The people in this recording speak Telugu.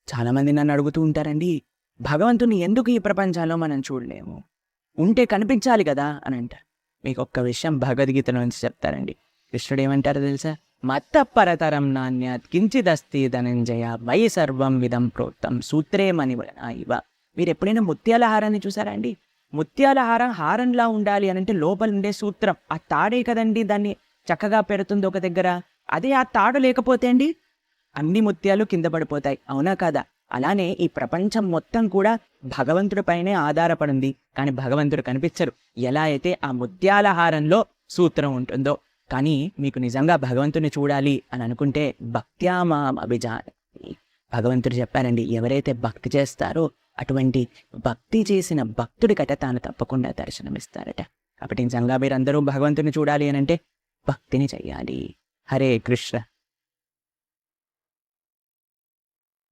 చాలామంది నన్ను అడుగుతూ ఉంటారండి, భగవంతుని ఎందుకు ఈ ప్రపంచంలో మనం చూడలేము? ఉంటే కనిపించాలి కదా అని అంటారు. మీకు ఒక్క విషయం భగవద్గీతలో నుంచి చెప్తారండి. కృష్ణుడు ఏమంటారో తెలుసా? మత్త పరతరం నాన్యాత్ కించిదస్తి ధనంజయ వై సర్వం విధం ప్రోక్తం సూత్రే మణివన ఇవ. మీరు ఎప్పుడైనా ముత్యాల హారాన్ని చూసారా అండి? ముత్యాల హారం హారంలా ఉండాలి అని అంటే లోపల ఉండే సూత్రం, ఆ తాడే కదండి దాన్ని చక్కగా పెడుతుంది ఒక దగ్గర. అదే ఆ తాడు లేకపోతే అండి అన్ని ముత్యాలు కింద పడిపోతాయి, అవునా కాదా? అలానే ఈ ప్రపంచం మొత్తం కూడా భగవంతుడి పైనే ఆధారపడింది, కానీ భగవంతుడు కనిపించరు. ఎలా అయితే ఆ ముత్యాల హారంలో సూత్రం ఉంటుందో. కానీ మీకు నిజంగా భగవంతుని చూడాలి అని అనుకుంటే భక్త్యామాం అభిజానతి. భగవంతుడు చెప్పారండి, ఎవరైతే భక్తి చేస్తారో అటువంటి భక్తి చేసిన భక్తుడికట తాను తప్పకుండా దర్శనమిస్తారట. కాబట్టి నిజంగా మీరందరూ భగవంతుని చూడాలి అని అంటే భక్తిని చెయ్యాలి. హరే కృష్ణ.